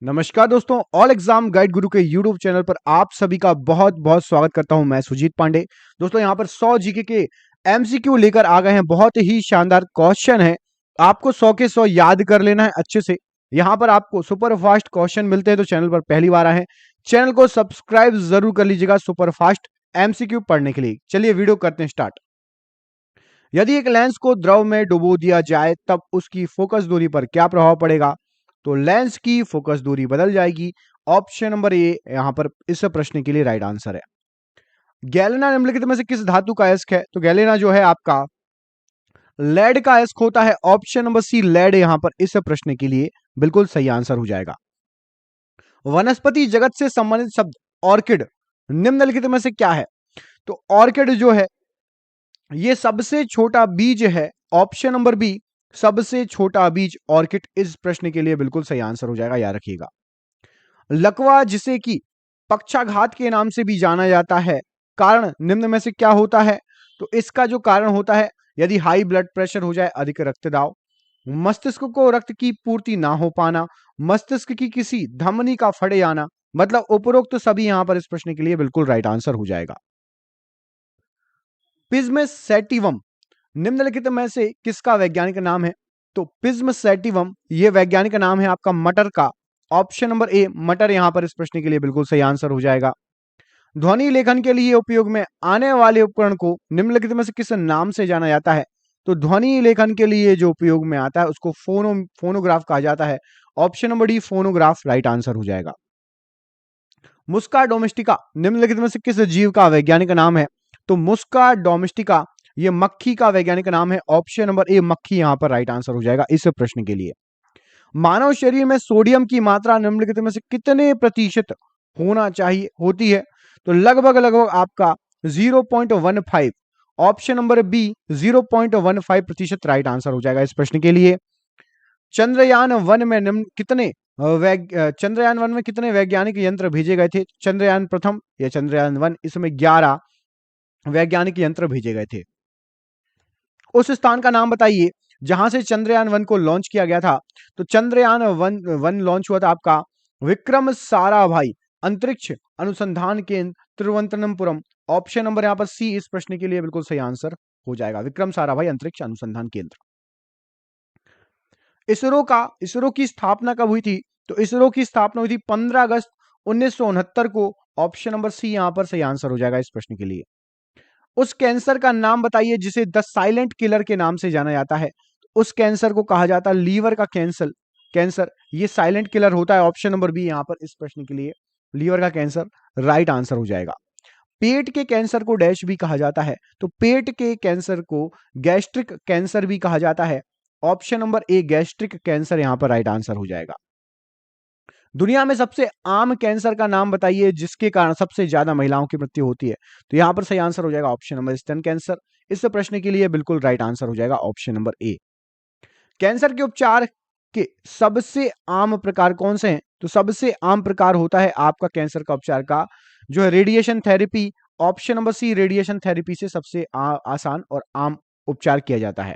नमस्कार दोस्तों, all exam guide गुरु के यूट्यूब चैनल पर आप सभी का बहुत बहुत स्वागत करता हूं। मैं सुजीत पांडे। दोस्तों यहां पर 100 जीके के एमसीक्यू लेकर आ गए हैं। बहुत ही शानदार क्वेश्चन है, आपको 100 के 100 याद कर लेना है अच्छे से। यहां पर आपको सुपर फास्ट क्वेश्चन मिलते हैं, तो चैनल पर पहली बार आए हैं, चैनल को सब्सक्राइब जरूर कर लीजिएगा सुपर फास्ट एमसीक्यू पढ़ने के लिए। चलिए वीडियो करते हैं स्टार्ट। यदि एक लेंस को द्रव में डुबो दिया जाए तब उसकी फोकस दूरी पर क्या प्रभाव पड़ेगा? तो लेंस की फोकस दूरी बदल जाएगी। ऑप्शन नंबर ए यहां पर इस प्रश्न के लिए राइट आंसर है। गैलेना निम्नलिखित में से किस धातु का अयस्क है? तो गैलेना जो है आपका लेड का अयस्क होता है। ऑप्शन नंबर सी लेड यहां पर इस प्रश्न के लिए बिल्कुल सही आंसर हो जाएगा। वनस्पति जगत से संबंधित शब्द ऑर्किड निम्नलिखित में से क्या है? तो ऑर्किड जो है ये सबसे छोटा बीज है। ऑप्शन नंबर बी सबसे छोटा बीज ऑर्किड इस प्रश्न के लिए बिल्कुल सही आंसर हो जाएगा, याद रखिएगा। लकवा जिसे कि पक्षाघात के नाम से भी जाना जाता है, कारण निम्न में से क्या होता है? तो इसका जो कारण होता है, यदि हाई ब्लड प्रेशर हो जाए, अधिक रक्तदाब, मस्तिष्क को रक्त की पूर्ति ना हो पाना, मस्तिष्क की किसी धमनी का फटे आना, मतलब उपरोक्त सभी यहां पर इस प्रश्न के लिए बिल्कुल राइट आंसर हो जाएगा। पिज्म सैटिवम निम्नलिखित में से किसका वैज्ञानिक नाम है? तो पिज्म सैटिवम ये वैज्ञानिक नाम है आपका मटर का। ऑप्शन नंबर ए मटर यहां पर इस प्रश्न के लिए बिल्कुल सही आंसर हो जाएगा। ध्वनि लेखन के लिए उपयोग में आने वाले उपकरण को निम्नलिखित में से किस नाम से जाना जाता है? तो ध्वनि लेखन के लिए जो उपयोग में आता है उसको फोनोग्राफ कहा जाता है। Option number D phonograph right answer हो जाएगा। मुस्का डोमेस्टिका निम्नलिखित में से किस जीव का वैज्ञानिक नाम है? तो मुस्का डोमेस्टिका ये मक्खी का वैज्ञानिक नाम है। ऑप्शन नंबर ए मक्खी यहां पर राइट आंसर हो जाएगा इस प्रश्न के लिए। मानव शरीर में सोडियम की मात्रा निम्नलिखित में से कितने प्रतिशत होना चाहिए होती है? तो लगभग लगभग आपका 0.15। Option number B 0.15% right answer हो जाएगा इस प्रश्न के लिए। चंद्रयान वन में निम्न कितने चंद्रयान वन में कितने वैज्ञानिक यंत्र भेजे गए थे? चंद्रयान प्रथम या चंद्रयान वन, इसमें 11 वैज्ञानिक यंत्र भेजे गए थे। उस स्थान का नाम बताइए जहां से चंद्रयान वन को लॉन्च किया गया था। तो चंद्रयान वन लॉन्च हुआ था आपका विक्रम साराभाई अंतरिक्ष अनुसंधान केंद्र तिरुवनंतपुरम। ऑप्शन नंबर यहां पर सी इस प्रश्न के लिए बिल्कुल सही आंसर हो जाएगा, विक्रम साराभाई अंतरिक्ष अनुसंधान केंद्र। इसरो की स्थापना कब हुई थी? तो इसरो की स्थापना हुई थी 15 अगस्त 1969 को। ऑप्शन नंबर सी यहां पर सही आंसर हो जाएगा इस प्रश्न के लिए। उस कैंसर का नाम बताइए जिसे द साइलेंट किलर के नाम से जाना जाता है। उस कैंसर को कहा जाता है लीवर का कैंसर ये साइलेंट किलर होता है। ऑप्शन नंबर बी यहां पर इस प्रश्न के लिए लीवर का कैंसर राइट आंसर हो जाएगा। पेट के कैंसर को डैश भी कहा जाता है। तो पेट के कैंसर को गैस्ट्रिक कैंसर भी कहा जाता है। ऑप्शन नंबर ए गैस्ट्रिक कैंसर यहां पर राइट आंसर हो जाएगा। दुनिया में सबसे आम कैंसर का नाम बताइए जिसके कारण सबसे ज्यादा महिलाओं की मृत्यु होती है। तो यहां पर सही आंसर हो जाएगा ऑप्शन नंबर स्तन कैंसर। इस प्रश्न के लिए बिल्कुल राइट आंसर हो जाएगा ऑप्शन नंबर ए। कैंसर के उपचार के सबसे आम प्रकार कौन से हैं? तो सबसे आम प्रकार होता है आपका कैंसर का उपचार का जो है radiation therapy. Option number C radiation therapy से सबसे आसान और आम उपचार किया जाता है।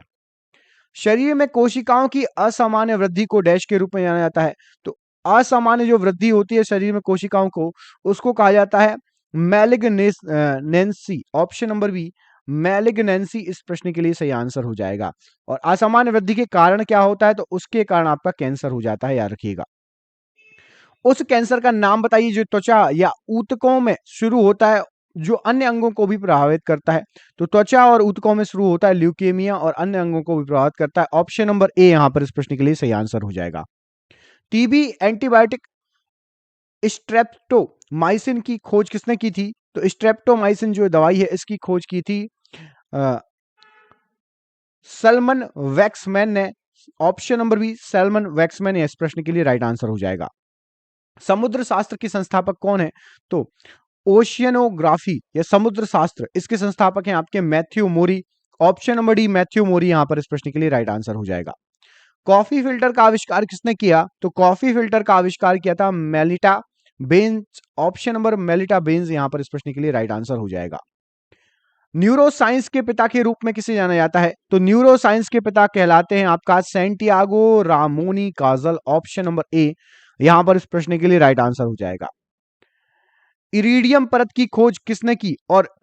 शरीर में कोशिकाओं की असामान्य वृद्धि को डैश के रूप में जाना जाता है। तो असामान्य जो वृद्धि होती है शरीर में कोशिकाओं को उसको कहा जाता है malignancy. Option number B malignancy इस प्रश्न के लिए सही आंसर हो जाएगा। और असामान्य वृद्धि के कारण क्या होता है? तो उसके कारण आपका कैंसर हो जाता है, याद रखिएगा। उस कैंसर का नाम बताइए जो त्वचा या ऊतकों में शुरू होता है, जो अन्य अंगों को भी प्रभावित करता है। तो त्वचा और ऊतकों में शुरू होता है ल्यूकेमिया और अन्य अंगों को भी प्रभावित करता है। ऑप्शन नंबर ए यहां पर इस प्रश्न के लिए सही आंसर हो जाएगा। टीबी एंटीबायोटिक स्ट्रेप्टोमाइसिन की खोज किसने की थी? तो स्ट्रेप्टोमाइसिन जो दवाई है इसकी खोज की थी सैलमन वैक्समैन ने। Option number B Selman Waksman इस प्रश्न के लिए राइट आंसर हो जाएगा। समुद्र शास्त्र के संस्थापक कौन है? तो ओशियनोग्राफी या समुद्र शास्त्र इसके संस्थापक हैं आपके मैथ्यू मोरी। ऑप्शन नंबर डी मैथ्यू मोरी यहां पर इस प्रश्न के लिए राइट आंसर हो जाएगा। कॉफी फिल्टर का आविष्कार किसने किया? तो कॉफी फिल्टर का आविष्कार किया था Melitta Benz. Option number Melitta Benz यहां पर इस प्रश्न के लिए राइट आंसर हो जाएगा। न्यूरो साइंस के पिता के रूप में किसे जाना जाता है? तो न्यूरो साइंस के पिता कहलाते हैं आपका Santiago Ramon y Cajal. Option number A यहां पर इस प्रश्न के लिए राइट आंसर हो जाएगा। इरिडियम परत की खोज किसने की और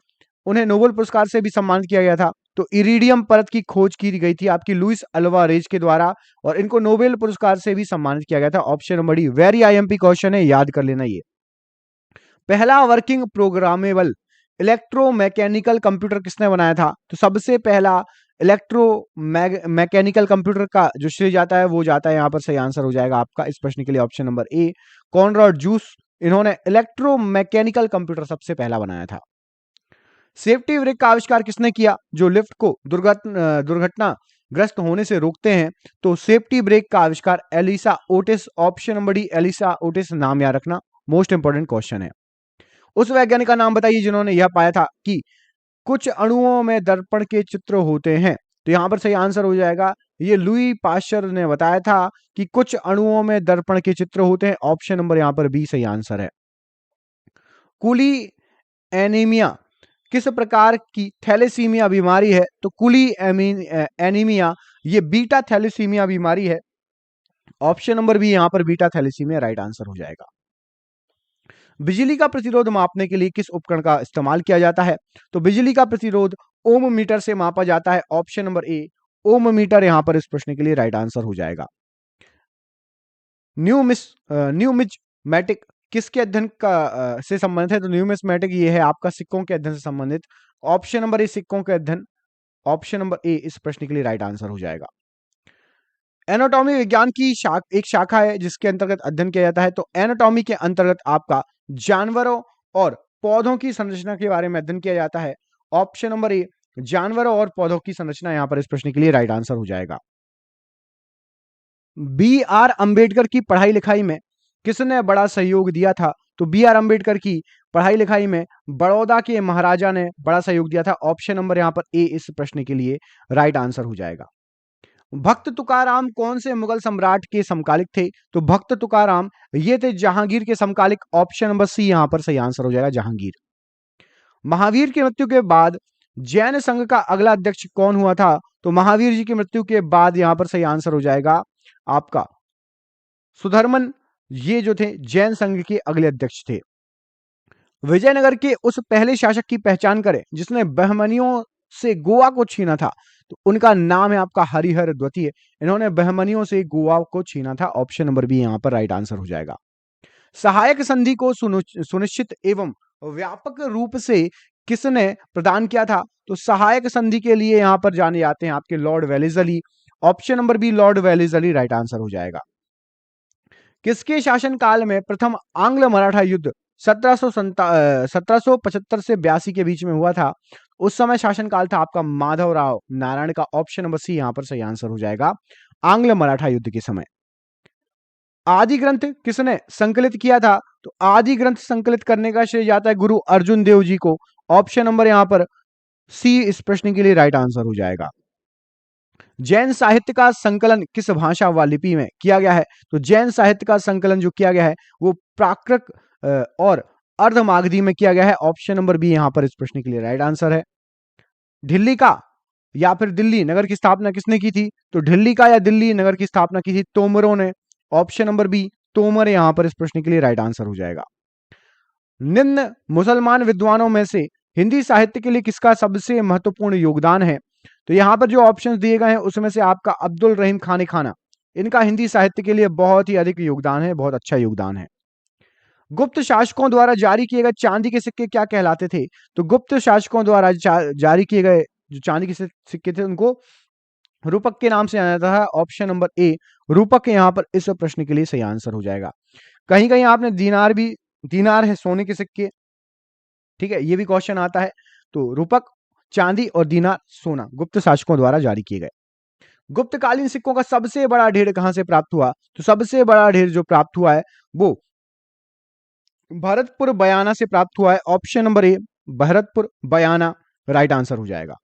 उन्हें नोबेल पुरस्कार से भी सम्मानित किया गया था? तो इरिडियम परत की खोज की गई थी आपकी लुइस अल्वारेज के द्वारा और इनको नोबेल पुरस्कार से भी सम्मानित किया गया था। Option number D, very IMP question है, याद कर लेना ये। पहला वर्किंग प्रोग्रामेबल इलेक्ट्रोमैकेनिकल कंप्यूटर किसने बनाया था? तो सबसे पहला इलेक्ट्रो मैकेनिकल कंप्यूटर का जो श्रेय जाता है वो जाता है, यहां पर सही आंसर हो जाएगा आपका इस प्रश्न के लिए ऑप्शन नंबर ए, कॉनराड जूस। इन्होंने इलेक्ट्रो मैकेनिकल कंप्यूटर सबसे पहला बनाया था। सेफ्टी ब्रेक का आविष्कार किसने किया जो लिफ्ट को दुर्घटनाग्रस्त होने से रोकते हैं? तो सेफ्टी ब्रेक का आविष्कार Elisha Otis, option number D Elisha Otis, नाम याद रखना, मोस्ट इंपोर्टेंट क्वेश्चन है। उस वैज्ञानिक का नाम बताइए जिन्होंने यह पाया था कि कुछ अणुओं में दर्पण के चित्र होते हैं? तो यहां पर सही आंसर हो जाएगा, ये लुई पाश्चर ने बताया था कि कुछ अणुओं में दर्पण के चित्र होते हैं। ऑप्शन नंबर यहां पर बी सही आंसर है। कुली एनीमिया किस प्रकार की थैलेसीमिया बीमारी है? तो कुली एनीमिया ये बीटा थैलेसीमिया बीमारी है। ऑप्शन नंबर बी यहां पर बीटा थैलेसीमिया राइट आंसर हो जाएगा। बिजली का प्रतिरोध मापने के लिए किस उपकरण का इस्तेमाल किया जाता है? तो बिजली का प्रतिरोध ओम मीटर से मापा जाता है। Option number A, ohm meter यहां पर इस प्रश्न के लिए राइट आंसर हो जाएगा। न्यूमिज्मेटिक किसके अध्ययन का से संबंधित है? तो न्यूमिज्मेटिक ये है आपका सिक्कों के अध्ययन से संबंधित। ऑप्शन नंबर ए सिक्कों के अध्ययन, ऑप्शन नंबर ए इस प्रश्न के लिए राइट आंसर हो जाएगा। एनाटॉमी विज्ञान की एक शाखा है जिसके अंतर्गत अध्ययन किया जाता है। तो एनाटॉमी के अंतर्गत आपका जानवरों और पौधों की संरचना के बारे में अध्ययन किया जाता है। ऑप्शन नंबर ए, जानवरों और पौधों की संरचना यहां पर इस प्रश्न के लिए राइट आंसर हो जाएगा। बी आर अंबेडकर की पढ़ाई लिखाई में किसने बड़ा सहयोग दिया था? तो बी आर अंबेडकर की पढ़ाई लिखाई में बड़ौदा के महाराजा ने बड़ा सहयोग दिया था। ऑप्शन नंबर यहां पर ए इस प्रश्न के लिए राइट आंसर हो जाएगा। भक्त तुकाराम कौन से मुगल सम्राट के समकालिक थे? तो भक्त तुकाराम ये थे जहांगीर के समकालिक। ऑप्शन नंबर सी यहां पर सही आंसर हो जाएगा, जहांगीर। महावीर की मृत्यु के बाद जैन संघ का अगला अध्यक्ष कौन हुआ था? तो महावीर जी की मृत्यु के बाद यहां पर सही आंसर हो जाएगा आपका सुधर्मन, ये जो थे जैन संघ के अगले अध्यक्ष थे। विजयनगर के उस पहले शासक की पहचान करें जिसने बहमनियों से गोवा को छीना था। तो उनका नाम है आपका हरिहर द्वितीय। इन्होंने बहमनियों से गोवा को छीना था। ऑप्शन नंबर बी यहां पर राइट आंसर हो जाएगा। सहायक संधि को सुनिश्चित एवं व्यापक रूप से किसने प्रदान किया था? तो सहायक संधि के लिए यहां पर जाने जाते हैं आपके Lord Wellesley. Option number B Lord Wellesley right answer हो जाएगा। किसके शासनकाल में प्रथम आंग्ल मराठा युद्ध 1775 से 82 के बीच में हुआ था? उस समय शासनकाल था आपका माधवराव नारायण का। ऑप्शन नंबर सी यहां पर सही आंसर हो जाएगा, आंग्ल मराठा युद्ध के समय। आदि ग्रंथ किसने संकलित किया था? तो आदि ग्रंथ संकलित करने का श्रेय जाता है गुरु अर्जुन देव जी को। ऑप्शन नंबर यहां पर सी इस प्रश्न के लिए राइट आंसर हो जाएगा। जैन साहित्य का संकलन किस भाषा व लिपि में किया गया है? तो जैन साहित्य का संकलन जो किया गया है वो प्राकृत और अर्धमागधी में किया गया है। ऑप्शन नंबर बी यहां पर इस प्रश्न के लिए राइट आंसर है। ढिल्ली का या फिर दिल्ली नगर की स्थापना किसने की थी? तो ढिल्ली का या दिल्ली नगर की स्थापना की थी तोमरों ने। ऑप्शन नंबर बी तोमर यहां पर इस प्रश्न के लिए राइट आंसर हो जाएगा। निम्न मुसलमान विद्वानों में से हिंदी साहित्य के लिए किसका सबसे महत्वपूर्ण योगदान है? तो यहां पर जो ऑप्शंस दिए गए हैं उसमें से आपका अब्दुल रहीम खान खाना, इनका हिंदी साहित्य के लिए बहुत ही अधिक योगदान है, बहुत अच्छा योगदान है। गुप्त शासकों द्वारा जारी किए गए चांदी के सिक्के क्या कहलाते थे? तो गुप्त शासकों द्वारा जारी किए गए जो चांदी के सिक्के थे उनको रूपक के नाम से जाना जाता है। ऑप्शन नंबर ए रूपक यहां पर इस प्रश्न के लिए सही आंसर हो जाएगा। कहीं कहीं आपने दीनार है सोने के सिक्के, ठीक है, ये भी क्वेश्चन आता है। तो रूपक चांदी और दीनार सोना गुप्त शासकों द्वारा जारी किए गए। गुप्तकालीन सिक्कों का सबसे बड़ा ढेर कहां से प्राप्त हुआ? तो सबसे बड़ा ढेर जो प्राप्त हुआ है वो भरतपुर बयाना से प्राप्त हुआ है। ऑप्शन नंबर ए भरतपुर बयाना राइट आंसर हो जाएगा।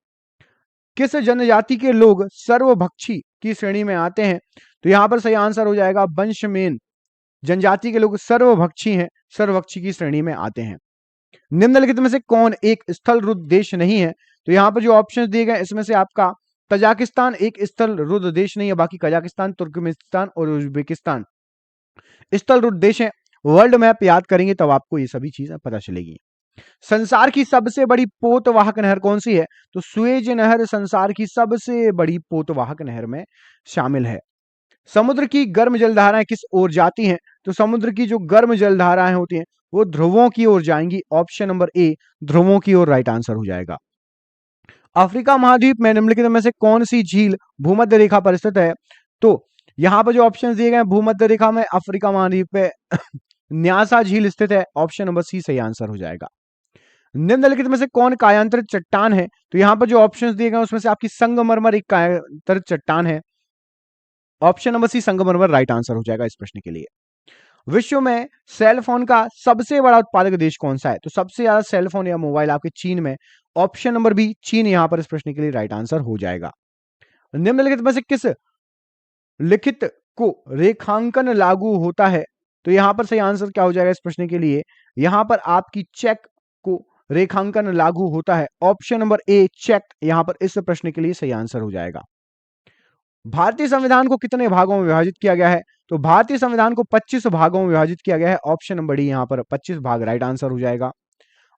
किस जनजाति के लोग सर्वभक्षी की श्रेणी में आते हैं? तो यहां पर सही आंसर हो जाएगा वंशमेन जनजाति के लोग सर्वभक्षी हैं, सर्वभक्षी की श्रेणी में आते हैं। निम्नलिखित में से कौन एक स्थल रुद्ध देश नहीं है? तो यहां पर जो ऑप्शन दिए गए इसमें से आपका तजाकिस्तान एक स्थल रुद्ध देश नहीं है, बाकी कजाकिस्तान, तुर्कमेनिस्तान और उज्बेकिस्तान स्थल रुट देश है। वर्ल्ड मैप याद करेंगे तब आपको ये सभी चीजें पता चलेगी। संसार की सबसे बड़ी पोतवाहक नहर कौन सी है? तो सुएज नहर संसार की सबसे बड़ी पोतवाहक नहर में शामिल है। समुद्र की गर्म जलधाराएं किस ओर जाती हैं? तो समुद्र की जो गर्म जलधाराएं होती हैं वो ध्रुवों की ओर जाएंगी। ऑप्शन नंबर ए ध्रुवों की ओर राइट आंसर हो जाएगा। अफ्रीका महाद्वीप में निम्नलिखित में से कौन सी झील भूमध्य रेखा पर स्थित है? तो यहां पर जो ऑप्शन दिए गए हैं भूमध्य रेखा में अफ्रीका महाद्वीप पे न्यासा झील स्थित है। ऑप्शन नंबर सी सही आंसर हो जाएगा। निम्नलिखित में से कौन कायांतरित चट्टान है? तो यहां पर जो ऑप्शंस दिए गए उसमें से आपकी संगमरमर एक कायांतरित चट्टान है। ऑप्शन नंबर सी संगमरमर राइट आंसर हो जाएगा इस प्रश्न के लिए। विश्व में सेल फोन का सबसे बड़ा उत्पादक देश कौन सा है? तो सबसे ज्यादा सेल फोन या मोबाइल आपके चीन में। ऑप्शन नंबर बी चीन यहां पर इस प्रश्न के लिए राइट आंसर हो जाएगा। निम्नलिखित में से किस लिखित को रेखांकन लागू होता है? तो यहां पर सही आंसर क्या हो जाएगा इस प्रश्न के लिए? यहां पर आपकी चेक को रेखांकन लागू होता है। ऑप्शन नंबर ए चेक यहां पर इस प्रश्न के लिए सही आंसर हो जाएगा। भारतीय संविधान को कितने भागों में विभाजित किया गया है? तो भारतीय संविधान को 25 भागों में विभाजित किया गया है। ऑप्शन नंबर डी यहां पर 25 भाग राइट आंसर हो जाएगा।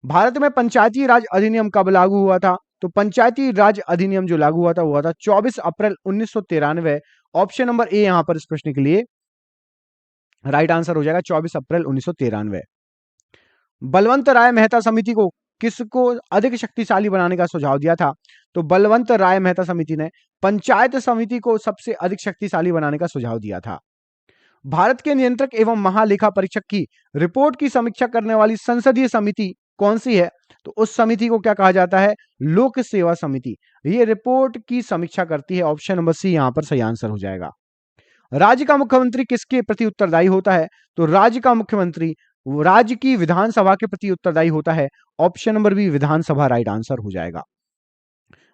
भारत में पंचायती राज अधिनियम कब लागू हुआ था? तो पंचायती राज अधिनियम जो लागू हुआ था 24 अप्रैल 1993। ऑप्शन नंबर ए यहां पर इस प्रश्न के लिए राइट आंसर हो जाएगा 24 अप्रैल 1993। बलवंत राय मेहता समिति को किसको अधिक शक्तिशाली बनाने का सुझाव दिया था? तो बलवंत राय मेहता समिति ने पंचायत समिति को सबसे अधिक शक्तिशाली बनाने का सुझाव दिया था। भारत के नियंत्रक एवं महालेखा परीक्षक की रिपोर्ट की समीक्षा करने वाली संसदीय समिति कौन सी है? तो उस समिति को क्या कहा जाता है? लोक सेवा समिति। ये रिपोर्ट की समीक्षा करती है। ऑप्शन नंबर सी यहां पर सही आंसर हो जाएगा। राज्य का मुख्यमंत्री किसके प्रति उत्तरदायी होता है? तो राज्य का मुख्यमंत्री राज्य की विधानसभा के प्रति उत्तरदायी होता है। ऑप्शन नंबर बी विधानसभा राइट आंसर हो जाएगा।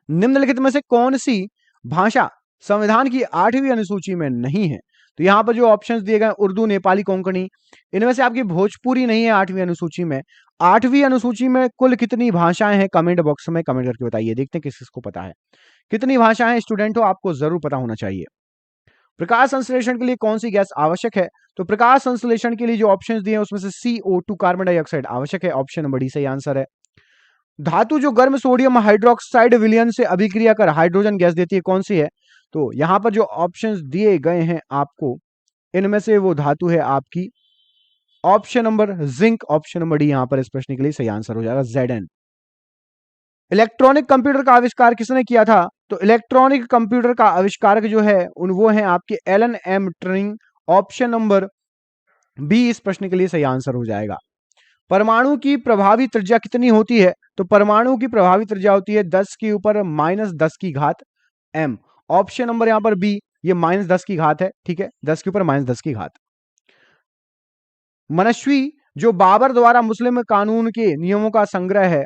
निम्नलिखित में से कौन सी भाषा संविधान की 8वीं अनुसूची में नहीं है? तो यहां पर जो ऑप्शंस दिए गए उर्दू, नेपाली, कोंकणी, इनमें से आपकी भोजपुरी नहीं है 8वीं अनुसूची में। 8वीं अनुसूची में कुल कितनी भाषाएं हैं? कमेंट बॉक्स में कमेंट करके बताइए, देखते हैं किस किसको पता है। कितनी भाषाएं स्टूडेंट हो आपको जरूर पता होना चाहिए। प्रकाश संश्लेषण के लिए कौन सी गैस आवश्यक है? तो प्रकाश संश्लेषण के लिए जो ऑप्शंस दिए हैं उसमें से CO2 कार्बन डाइऑक्साइड आवश्यक है। ऑप्शन नंबर डी सही आंसर है। धातु जो गर्म सोडियम हाइड्रोक्साइड विलयन से अभिक्रिया कर हाइड्रोजन गैस देती है कौन सी है? तो यहां पर जो ऑप्शंस दिए गए हैं आपको इनमें से वो धातु है आपकी option number zinc. Option number D यहां पर इस प्रश्न के लिए सही आंसर हो जाएगा Zn। इलेक्ट्रॉनिक कंप्यूटर का आविष्कार किसने किया था? तो इलेक्ट्रॉनिक कंप्यूटर का आविष्कारक जो है वो है आपके Alan M Turing. Option number B इस प्रश्न के लिए सही आंसर हो जाएगा। परमाणु की प्रभावी त्रिज्या कितनी होती है? तो परमाणु की प्रभावी त्रिज्या होती है 10 के ऊपर -10 की घात m। ऑप्शन नंबर यहां पर बी ये -10 की घात है। ठीक है, 10 के ऊपर -10 की घात। मनस्वी जो बाबर द्वारा मुस्लिम कानून के नियमों का संग्रह है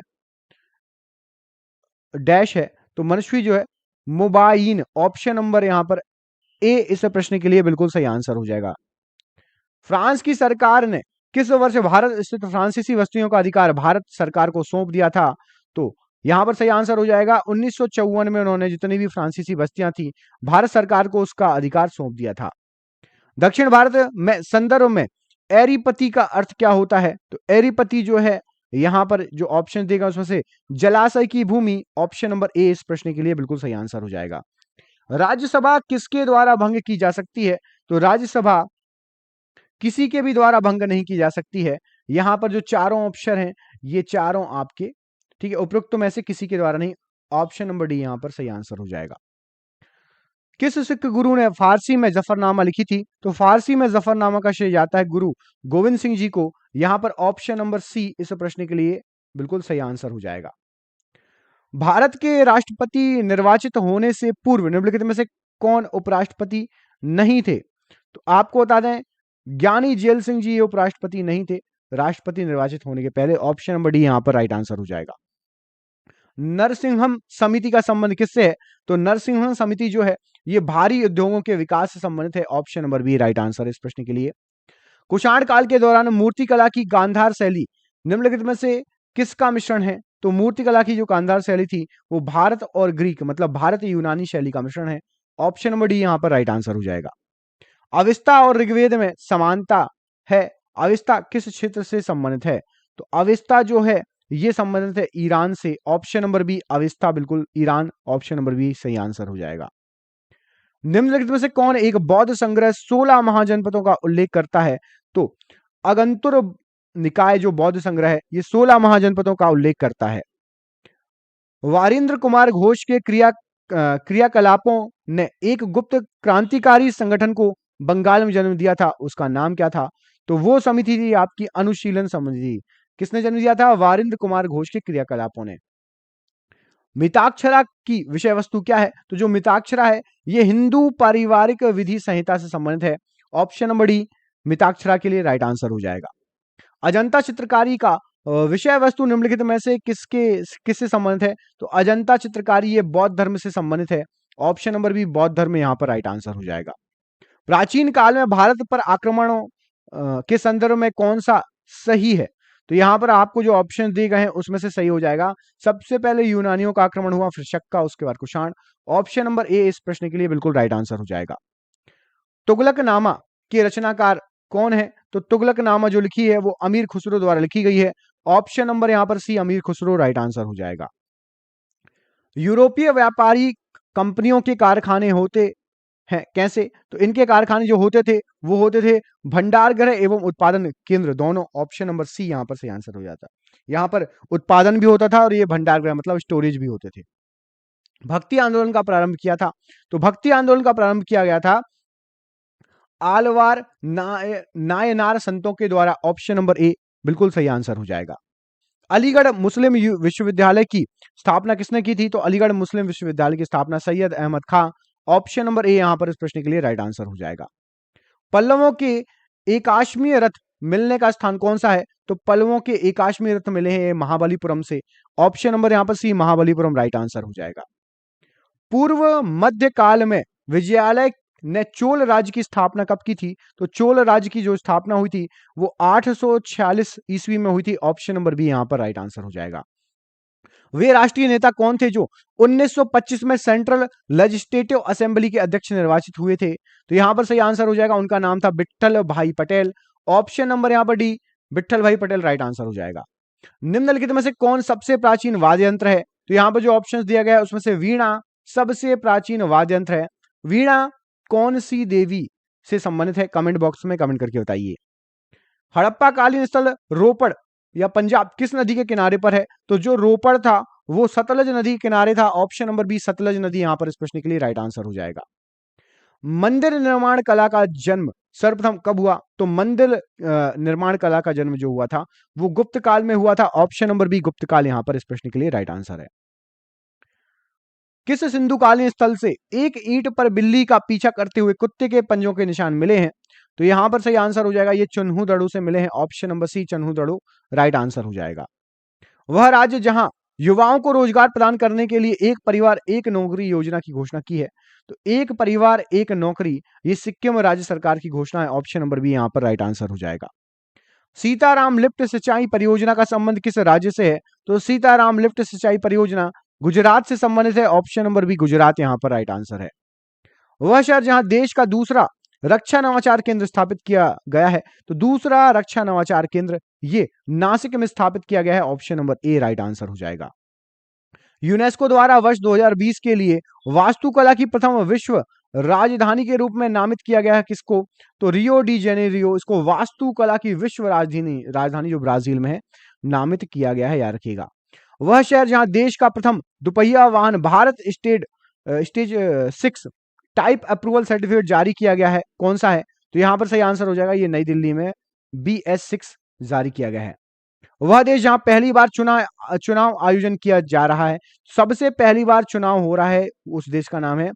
डैश है। तो मनस्वी जो है मुबाइन। ऑप्शन नंबर यहां पर ए इस प्रश्न के लिए बिल्कुल सही आंसर हो जाएगा। फ्रांस की सरकार ने किस वर्ष भारत स्थित फ्रांसीसी बस्तियों का अधिकार भारत सरकार को सौंप दिया था? तो यहां पर सही आंसर हो जाएगा 1954 में उन्होंने जितनी भी फ्रांसीसी बस्तियां थी भारत सरकार को उसका अधिकार सौंप दिया था। दक्षिण भारत में संदर्भ में एरीपति का अर्थ क्या होता है? तो एरीपति जो है यहां पर जो ऑप्शन देगा उसमें से जलाशय की भूमि। ऑप्शन नंबर ए इस प्रश्न के लिए बिल्कुल सही आंसर हो जाएगा। राज्यसभा किसके द्वारा भंग की जा सकती है? तो राज्यसभा किसी के भी द्वारा भंग नहीं की जा सकती है। यहां पर जो चारों ऑप्शन हैं ये चारों आपके ठीक है उपरोक्त में से किसी के द्वारा नहीं। ऑप्शन नंबर डी यहां पर सही आंसर हो जाएगा। किस सिख गुरु ने फारसी में जफरनामा लिखी थी? तो फारसी में जफरनामा का श्रेय जाता है गुरु गोविंद सिंह जी को। यहां पर ऑप्शन नंबर सी इस प्रश्न के लिए बिल्कुल सही आंसर हो जाएगा। भारत के राष्ट्रपति निर्वाचित होने से पूर्व निम्नलिखित में से कौन उपराष्ट्रपति नहीं थे? तो आपको बता दें ज्ञानी जेल सिंह जी ये उपराष्ट्रपति नहीं थे राष्ट्रपति निर्वाचित होने के पहले। ऑप्शन नंबर डी यहां पर राइट आंसर हो जाएगा। नरसिंहम समिति का संबंध किससे है? तो नरसिंहम समिति जो है ये भारी उद्योगों के विकास से संबंधित है। Option number B right answer इस प्रश्न के लिए। कुषाण काल के दौरान मूर्तिकला की गांधार शैली निम्नलिखित में से किसका मिश्रण है? तो मूर्तिकला की जो गांधार शैली थी वो भारत और ग्रीक मतलब भारत यूनानी शैली का मिश्रण है। ऑप्शन नंबर डी यहां पर राइट आंसर हो जाएगा। अविस्ता और ऋग्वेद में समानता है। अविस्ता किस क्षेत्र से संबंधित है? तो अविस्ता जो है ये संबंधित है ईरान से। ऑप्शन नंबर बी अविस्ता, बिल्कुल ईरान, ऑप्शन नंबर बी सही आंसर हो जाएगा। निम्नलिखित में से कौन एक बौद्ध संग्रह 16 महाजनपदों का उल्लेख करता है? तो अगंतुर निकाय जो बौद्ध संग्रह है ये 16 महाजनपदों का उल्लेख करता है। वारिंद्र कुमार घोष के क्रियाकलापों ने एक गुप्त क्रांतिकारी संगठन को बंगाल में जन्म दिया था, उसका नाम क्या था? तो वो समिति थी आपकी अनुशीलन समिति। किसने जन्म दिया था? वारिंद्र कुमार घोष के क्रियाकलापों ने। मिताक्षरा की विषय वस्तु क्या है? तो जो मिताक्षरा है ये हिंदू पारिवारिक विधि संहिता से संबंधित है। ऑप्शन नंबर डी मिताक्षरा के लिए राइट आंसर हो जाएगा। अजंता चित्रकारी का विषय वस्तु निम्नलिखित में से किससे संबंधित है? तो अजंता चित्रकारी ये बौद्ध धर्म से संबंधित है। ऑप्शन नंबर बी बौद्ध धर्म यहाँ पर राइट आंसर हो जाएगा। प्राचीन काल में भारत पर आक्रमणों के संदर्भ में कौन सा सही है? तो यहां पर आपको जो ऑप्शन दिए गए हैं उसमें से सही हो जाएगा। सबसे पहले यूनानियों का आक्रमण हुआ, फिर शक्का, उसके बाद कुषाण। ऑप्शन नंबर ए इस प्रश्न के लिए बिल्कुल राइट आंसर हो जाएगा। तुगलकनामा के रचनाकार कौन है? तो तुगलकनामा जो लिखी है वो अमीर खुसरो द्वारा लिखी गई है। ऑप्शन नंबर यहां पर सी अमीर खुसरो राइट आंसर हो जाएगा। यूरोपीय व्यापारी कंपनियों के कारखाने होते हैं कैसे? तो इनके कारखाने जो होते थे वो होते थे भंडार गृह एवं उत्पादन केंद्र दोनों। ऑप्शन नंबर सी यहां पर सही आंसर हो जाता। यहां पर उत्पादन भी होता था और ये भंडार गृह मतलब स्टोरेज भी होते थे। भक्ति आंदोलन का प्रारंभ किया था? तो भक्ति आंदोलन का प्रारंभ किया गया था आलवार नायनार संतों के द्वारा। ऑप्शन नंबर ए बिल्कुल सही आंसर हो जाएगा। अलीगढ़ मुस्लिम विश्वविद्यालय की स्थापना किसने की थी? तो अलीगढ़ मुस्लिम विश्वविद्यालय की स्थापना सैयद अहमद खां। ऑप्शन नंबर ए यहां पर इस प्रश्न के लिए राइट आंसर हो जाएगा। पल्लवों के एकाश्मीय रथ मिलने का स्थान कौन सा है? तो पल्लवों के एकाश्मीय रथ मिले हैं महाबलीपुरम से। ऑप्शन नंबर यहां पर सी महाबलीपुरम राइट आंसर हो जाएगा। पूर्व मध्य काल में विजयालय ने चोल राज्य की स्थापना कब की थी? तो चोल राज्य की जो स्थापना हुई थी वो 846 ईस्वी में हुई थी। ऑप्शन नंबर बी यहां पर राइट आंसर हो जाएगा। वे राष्ट्रीय नेता कौन थे जो 1925 में सेंट्रल लेजिस्लेटिव असेंबली के अध्यक्ष निर्वाचित हुए थे? तो यहां पर सही आंसर हो जाएगा, उनका नाम था विट्ठल भाई पटेल। ऑप्शन नंबर यहां पर डी विट्ठल भाई पटेल राइट आंसर हो जाएगा। निम्नलिखित में से कौन सबसे प्राचीन वाद्य यंत्र है? तो यहां पर जो ऑप्शंस दिया गया है उसमें से वीणा सबसे प्राचीन वाद्य यंत्र है। वीणा कौन सी देवी से संबंधित है? कमेंट बॉक्स में कमेंट करके बताइए। हड़प्पा कालीन स्थल रोपड़ या पंजाब किस नदी के किनारे पर है? तो जो रोपड़ था वो सतलज नदी के किनारे था। ऑप्शन नंबर बी सतलज नदी यहां पर इस प्रश्न के लिए राइट आंसर हो जाएगा। मंदिर निर्माण कला का जन्म सर्वप्रथम कब हुआ? तो मंदिर निर्माण कला का जन्म जो हुआ था वो गुप्त काल में हुआ था। ऑप्शन नंबर बी गुप्त काल यहां पर इस प्रश्न के लिए राइट आंसर है। किस सिंधुकालीन स्थल से एक ईंट पर बिल्ली का पीछा करते हुए कुत्ते के पंजों के निशान मिले हैं? तो यहां पर सही आंसर हो जाएगा, ये चन्हू से मिले हैं। ऑप्शन नंबर सी चन्हू राइट आंसर हो जाएगा। वह राज्य जहां युवाओं को रोजगार प्रदान करने के लिए एक परिवार एक नौकरी योजना की घोषणा की है? तो एक परिवार एक नौकरी ये सिक्किम राज्य सरकार की घोषणा है। ऑप्शन नंबर बी यहां पर राइट आंसर हो जाएगा। सीताराम लिफ्ट सिंचाई परियोजना का संबंध किस राज्य से है? तो सीताराम लिफ्ट सिंचाई परियोजना गुजरात से संबंधित है। ऑप्शन नंबर बी गुजरात यहां पर राइट आंसर है। वह शहर जहां देश का दूसरा रक्षा नवाचार केंद्र स्थापित किया गया है? तो दूसरा रक्षा नवाचार केंद्र ये नासिक में स्थापित किया गया है। ऑप्शन नंबर ए राइट आंसर हो जाएगा। यूनेस्को द्वारा वर्ष 2020 के लिए वास्तुकला की प्रथम विश्व राजधानी के रूप में नामित किया गया है किसको? तो रियो डी जेनेरियो इसको वास्तुकला की विश्व राजधानी जो ब्राजील में है नामित किया गया है, याद रखिएगा। वह शहर जहां देश का प्रथम दुपहिया वाहन Bharat stage 6 type approval certificate जारी किया गया है कौन सा है? तो यहां पर सही आंसर हो जाएगा, ये नई दिल्ली में BS6 जारी किया गया है। वह देश जहां पहली बार चुनाव आयोजन किया जा रहा है, सबसे पहली बार चुनाव हो रहा है, उस देश का नाम है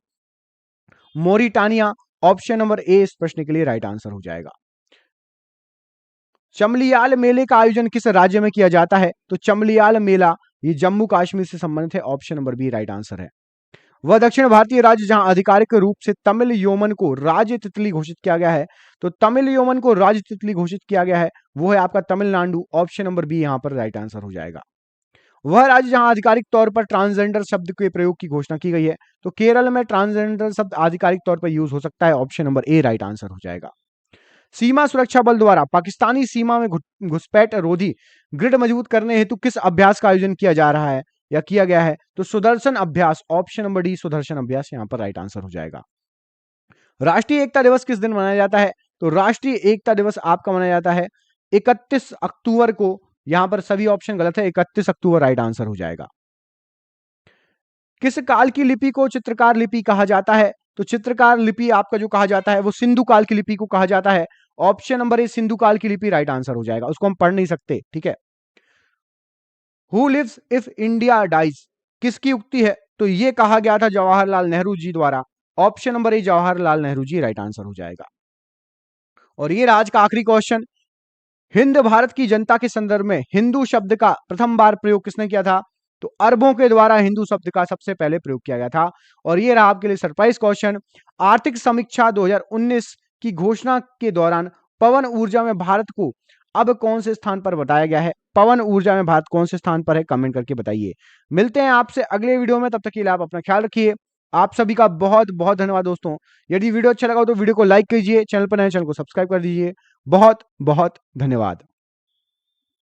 मोरिटानिया। ऑप्शन नंबर ए इस प्रश्न के लिए राइट आंसर हो जाएगा। चमलियाल मेले का आयोजन किस राज्य में किया जाता है? तो चमलियाल मेला ये जम्मू कश्मीर से संबंधित है। Option number B right answer है। वह दक्षिण भारतीय राज्य जहां आधिकारिक रूप से तमिल योमन को राज्य तितली घोषित किया गया है, तो तमिल योमन को राज्य तितली घोषित किया गया है वो है आपका तमिलनाडु। ऑप्शन नंबर बी यहां पर राइट आंसर हो जाएगा। वह राज्य जहां आधिकारिक तौर पर ट्रांसजेंडर शब्द के प्रयोग की घोषणा की गई है। तो केरल में ट्रांसजेंडर शब्द आधिकारिक तौर पर यूज हो सकता है। ऑप्शन नंबर ए राइट आंसर हो जाएगा। सीमा सुरक्षा बल द्वारा पाकिस्तानी सीमा में घुसपैठ रोधी ग्रिड मजबूत करने हेतु किस अभ्यास का आयोजन किया जा रहा है या किया गया है? तो सुदर्शन अभ्यास। ऑप्शन नंबर डी सुदर्शन अभ्यास यहां पर राइट आंसर हो जाएगा। राष्ट्रीय एकता दिवस किस दिन मनाया जाता है? तो राष्ट्रीय एकता दिवस आपका मनाया जाता है 31 अक्टूबर को। यहां पर सभी ऑप्शन गलत है, 31 अक्टूबर राइट आंसर हो जाएगा। किस काल की लिपि को चित्रकार लिपि कहा जाता है? तो चित्रकार लिपि आपका जो कहा जाता है वो सिंधु काल की लिपि को कहा जाता है। ऑप्शन नंबर ए सिंधु काल की लिपि राइट आंसर हो जाएगा। उसको हम पढ़ नहीं सकते, ठीक है। Who lives if India dies किसकी उक्ति है? तो ये कहा गया था जवाहरलाल नेहरू जी द्वारा। Option number A Jawaharlal Nehru ji right answer हो जाएगा। और ये आज का आखिरी क्वेश्चन, हिंद भारत की जनता के संदर्भ में हिंदू शब्द का प्रथम बार प्रयोग किसने किया था? तो अरबों के द्वारा हिंदू शब्द का सबसे पहले प्रयोग किया गया था। और ये रहा आपके लिए सरप्राइज क्वेश्चन, आर्थिक समीक्षा 2019 की घोषणा के दौरान पवन ऊर्जा में भारत को अब कौन से स्थान पर बताया गया है? पवन ऊर्जा में भारत कौन से स्थान पर है? कमेंट करके बताइए। मिलते हैं आपसे अगले वीडियो में, तब तक के लिए आप अपना ख्याल रखिए। आप सभी का बहुत बहुत धन्यवाद दोस्तों। यदि वीडियो अच्छा लगा तो वीडियो को लाइक कीजिए, चैनल पर नए चैनल को सब्सक्राइब कर दीजिए। बहुत बहुत धन्यवाद।